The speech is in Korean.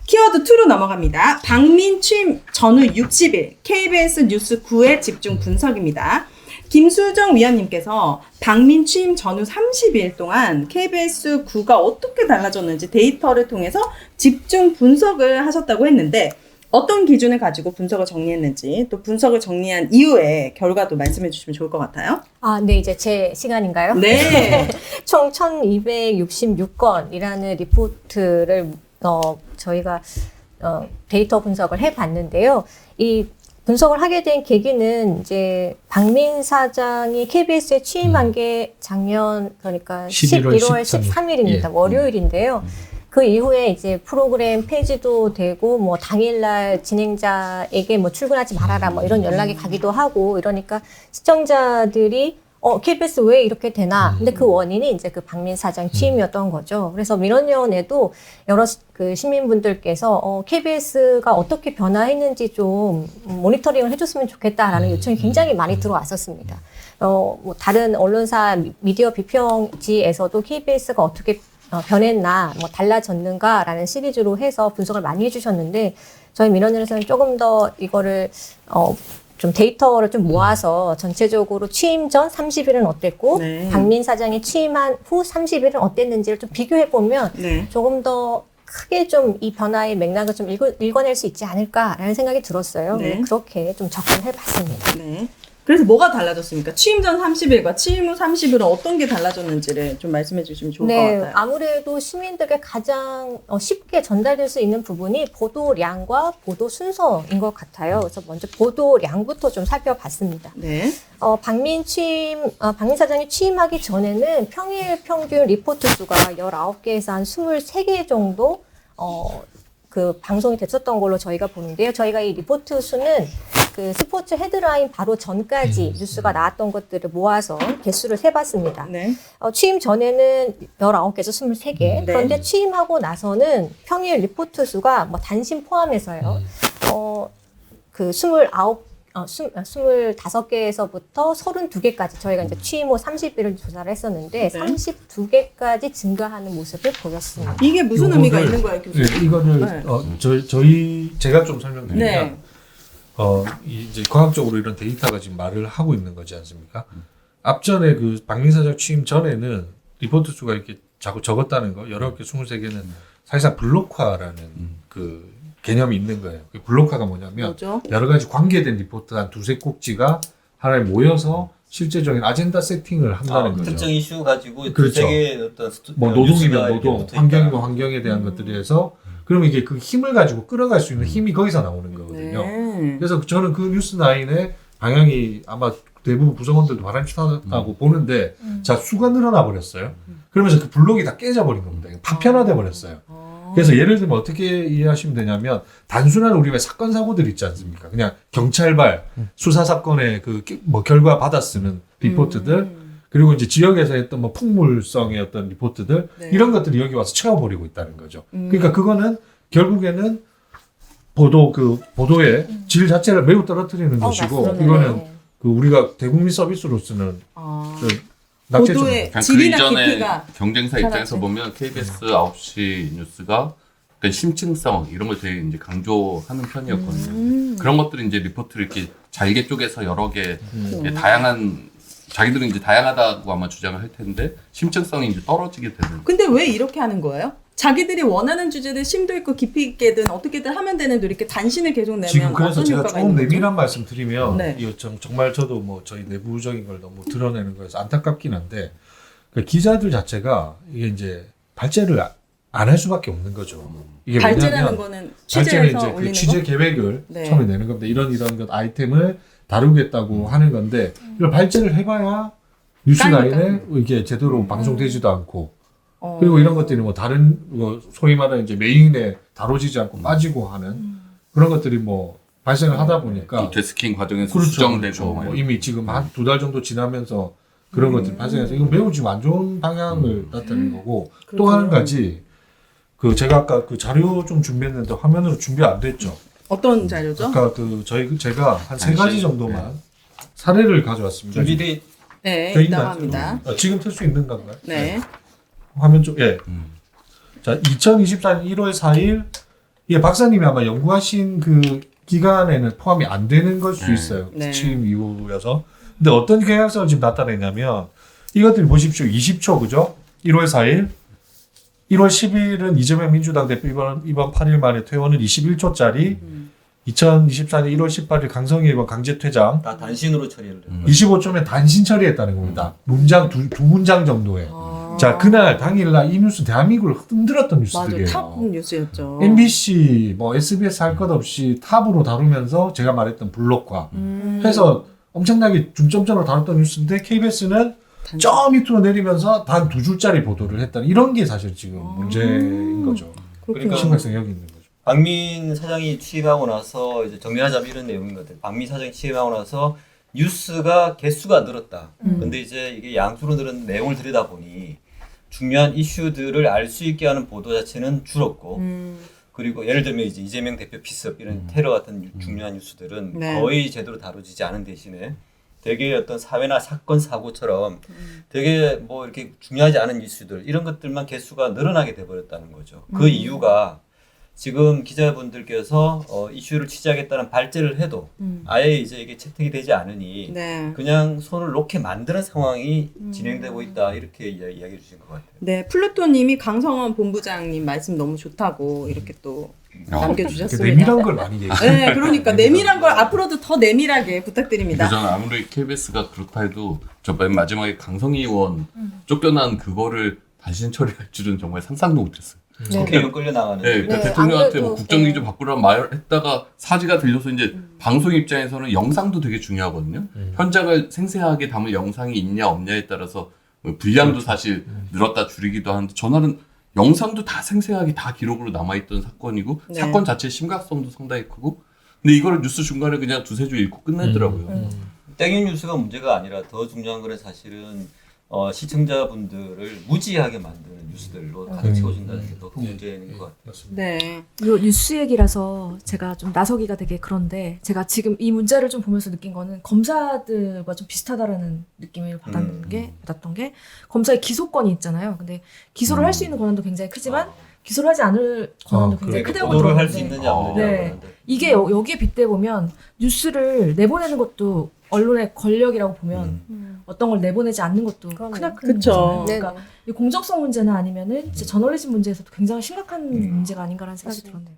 키워드 2로 넘어갑니다. 박민 취임 전후 60일 KBS 뉴스 9의 집중 분석입니다. 김수정 위원님께서 박민 취임 전후 30일 동안 KBS 9가 어떻게 달라졌는지 데이터를 통해서 집중 분석을 하셨다고 했는데 어떤 기준을 가지고 분석을 정리했는지 또 분석을 정리한 이후에 결과도 말씀해 주시면 좋을 것 같아요. 아, 네, 이제 제 시간인가요? 네. 총 1266건이라는 리포트를 저희가 데이터 분석을 해봤는데요. 이 분석을 하게 된 계기는 이제 박민 사장이 KBS에 취임한 게 작년 그러니까 11월 13일입니다. 예. 월요일인데요. 그 이후에 이제 프로그램 폐지도 되고 뭐 당일날 진행자에게 뭐 출근하지 말아라 뭐 이런 연락이 가기도 하고 이러니까 시청자들이 KBS 왜 이렇게 되나? 근데 그 원인이 이제 그 박민 사장 취임이었던 거죠. 그래서 민원위원회도 여러 그 시민분들께서 KBS가 어떻게 변화했는지 좀 모니터링을 해줬으면 좋겠다라는 요청이 굉장히 많이 들어왔었습니다. 뭐 다른 언론사 미디어 비평지에서도 KBS가 어떻게 변했나, 뭐 달라졌는가라는 시리즈로 해서 분석을 많이 해주셨는데 저희 민원위원회에서는 조금 더 이거를 좀 데이터를 좀 모아서 전체적으로 취임 전 30일은 어땠고 네. 박민 사장이 취임한 후 30일은 어땠는지를 좀 비교해 보면 네. 조금 더 크게 좀 이 변화의 맥락을 좀 읽어낼 수 있지 않을까라는 생각이 들었어요. 네. 그렇게 좀 접근해 봤습니다. 네. 그래서 뭐가 달라졌습니까? 취임 전 30일과 취임 후 30일은 어떤 게 달라졌는지를 좀 말씀해 주시면 좋을 것 같아요. 아무래도 시민들에게 가장 쉽게 전달될 수 있는 부분이 보도량과 보도 순서인 것 같아요. 그래서 먼저 보도량부터 좀 살펴봤습니다. 네. 박민 사장이 취임하기 전에는 평일 평균 리포트 수가 19개에서 한 23개 정도 그 방송이 됐었던 걸로 저희가 보는데요. 저희가 이 리포트 수는 그 스포츠 헤드라인 바로 전까지 뉴스가 나왔던 것들을 모아서 개수를 세봤습니다. 네. 취임 전에는 19개에서 23개. 네. 그런데 취임하고 나서는 평일 리포트 수가 뭐 단신 포함해서요. 그 25개에서부터 32개까지 저희가 이제 취임 후 30일을 조사를 했었는데 네. 32개까지 증가하는 모습을 보였습니다. 이게 무슨 의미가 있는 거예요, 교수님? 네, 이거를 네. 제가 좀 설명드리면 네. 이제 과학적으로 이런 데이터가 지금 말을 하고 있는 거지 않습니까? 앞전에 그 박민 사장 취임 전에는 리포트 수가 이렇게 자꾸 적었다는 거, 19개, 23개는 사실상 블록화라는 그 개념이 있는 거예요. 그 블록화가 뭐냐면 뭐죠? 여러 가지 관계된 리포트 한 두세 꼭지가 하나에 모여서 실제적인 아젠다 세팅을 한다는 거죠. 특정 이슈 가지고 그렇죠. 두세 개의 어떤 뭐 노동이면 노동, 환경이면 환경에 대한 것들에 대해서 그러면 이게 그 힘을 가지고 끌어갈 수 있는 힘이 거기서 나오는 거거든요. 네. 그래서 저는 그 뉴스9의 방향이 아마 대부분 구성원들도 바람직하다고 보는데 자 수가 늘어나 버렸어요. 그러면서 그 블록이 다 깨져버린 겁니다. 파편화돼 버렸어요. 그래서 예를 들면 어떻게 이해하시면 되냐면 단순한 우리의 사건 사고들 있지 않습니까? 그냥 경찰발 수사 사건의 그 뭐 결과 받아 쓰는 리포트들 그리고 이제 지역에서 했던 뭐 풍물성의 어떤 리포트들 네. 이런 것들이 여기 와서 채워버리고 있다는 거죠. 그러니까 그거는 결국에는 보도의 질 자체를 매우 떨어뜨리는 것이고 맞습니다. 이거는 그 우리가 대국민 서비스로 쓰는 보도의 그 질이나 이전에 깊이가 경쟁사 입장에서 사라지. 보면 KBS 9시 뉴스가 어떤 심층성 이런 걸 되게 이제 강조하는 편이었거든요. 그런 것들이 이제 리포트를 이렇게 잘게 쪼개서 여러 개 다양한 자기들은 이제 다양하다고 아마 주장을 할 텐데 심층성이 이제 떨어지게 되는. 근데 왜 이렇게 하는 거예요? 자기들이 원하는 주제들 심도 있고 깊이 있게든 어떻게든 하면 되는데 이렇게 단신을 계속 내면 지금 그래서 어떤 제가 효과가 조금 있는 거죠? 내밀한 말씀 드리면 네. 이거 정말 저도 뭐 저희 내부적인 걸 너무 드러내는 거여서 안타깝긴 한데 그 기자들 자체가 이게 이제 발제를 안 할 수밖에 없는 거죠. 이게 발제라는 뭐냐면 거는 발제는 취재해서 이제 그 올리는 취재 거? 계획을 네. 처음에 내는 겁니다. 이런 것 아이템을 다루겠다고 하는 건데 이걸 발제를 해봐야 뉴스라인에 이게 제대로 방송되지도 않고 그리고 이런 것들이 뭐 다른 소위 말하는 이제 메인에 다뤄지지 않고 빠지고 하는 그런 것들이 뭐 발생을 하다 보니까 데스킹 과정에서 그렇죠, 수정되고 그렇죠. 뭐 뭐 이런 이미 지금 한 2달 정도 지나면서 그런 것들이 발생해서 이건 매우 지금 안 좋은 방향을 나타내는 거고 또 한 가지 그 제가 아까 그 자료 좀 준비했는데 화면으로 준비 안 됐죠. 어떤 자료죠? 아까 제가 한 3가지 정도만 사례를 가져왔습니다. 준비돼 네, 돼 있다고 있나요? 합니다. 지금 틀 수 있는 건가요? 네. 화면 좀 자, 2024년 1월 4일 예, 박사님이 아마 연구하신 그 기간에는 포함이 안 되는 걸 수 네. 있어요. 네. 취임 이후여서. 근데 어떤 계약서를 지금 나타내냐면 이것들 보십시오. 20초 그죠? 1월 4일, 1월 10일은 이재명 민주당 대표 이번 8일 만에 퇴원은 21초짜리. 2024년 1월 18일 강성희 의원 강제 퇴장. 다 단신으로 처리를 해요. 25초면 단신 처리했다는 겁니다. 문장 두 문장 정도에. 자, 그날 당일날 이 뉴스 대한민국을 흔들었던 맞아, 뉴스들이에요. 탑 뉴스였죠. MBC, 뭐 SBS 할 것 없이 탑으로 다루면서 제가 말했던 블록과 해서 엄청나게 중점적으로 다뤘던 뉴스인데 KBS는 저 밑으로 내리면서 단 2줄짜리 보도를 했다는 이런 게 사실 지금 문제인 거죠. 그렇구나. 심각성이 여기 있는 거죠. 박민 사장이 취임하고 나서 이제 정리하자면 이런 내용인 것 같아요. 박민 사장이 취임하고 나서 뉴스가 개수가 늘었다. 근데 이제 이게 양수로 늘은 내용을 들여다보니 중요한 이슈들을 알 수 있게 하는 보도 자체는 줄었고 그리고 예를 들면 이제 이재명 대표 피습 이런 테러 같은 중요한 뉴스들은 네. 거의 제대로 다루지지 않은 대신에 되게 어떤 사회나 사건 사고처럼 되게 뭐 이렇게 중요하지 않은 이슈들 이런 것들만 개수가 늘어나게 돼버렸다는 거죠. 그 이유가 지금 기자분들께서 이슈를 취재하겠다는 발제를 해도 아예 이제 이게 채택이 되지 않으니 네. 그냥 손을 놓게 만드는 상황이 진행되고 있다 이렇게 이야기해 주신 것 같아요. 네, 플루토님이 강성원 본부장님 말씀 너무 좋다고 이렇게 또 남겨주셨습니다. 내밀한 걸 많이 얘기해요. 네, 그러니까 내밀한 걸 앞으로도 더 내밀하게 부탁드립니다. 저는 아무리 KBS가 그렇다 해도 저 맨 마지막에 강성희 의원 쫓겨난 그거를 단신 처리할 줄은 정말 상상도 못했어요. 국회의원 끌려나가는. 네, 그러니까 네, 대통령한테 뭐 아무래도, 국정기 네. 좀 바꾸라는 말을 했다가 사지가 들려서 이제 방송 입장에서는 영상도 되게 중요하거든요. 현장을 생생하게 담을 영상이 있냐 없냐에 따라서 분량도 사실 늘었다 줄이기도 하는데 전날은 영상도 다 생생하게 다 기록으로 남아있던 사건이고 네. 사건 자체의 심각성도 상당히 크고 근데 이거를 뉴스 중간에 그냥 두세 줄 읽고 끝내더라고요. 땡유 뉴스가 문제가 아니라 더 중요한 거는 사실은 시청자분들을 무지하게 만드는 뉴스들로 가득 채워준다는 게 더 큰 문제인 것 같아요. 네. 요 뉴스 얘기라서 제가 좀 나서기가 되게 그런데 제가 지금 이 문제를 좀 보면서 느낀 거는 검사들과 좀 비슷하다라는 느낌을 받았던 게 검사의 기소권이 있잖아요. 근데 기소를 할 수 있는 권한도 굉장히 크지만 기소를 하지 않을 권한도 굉장히 그러니까 크다고 보도를 할 수 들었는데 있느냐 없느냐. 네. 이게 여기에 빗대 보면 뉴스를 내보내는 것도 언론의 권력이라고 보면 어떤 걸 내보내지 않는 것도 그럼요. 크나큰 그쵸. 거잖아요. 네. 그러니까 이 공정성 문제는 아니면은 진짜 저널리즘 문제에서도 굉장히 심각한 문제가 아닌가라는 생각이 들었네요.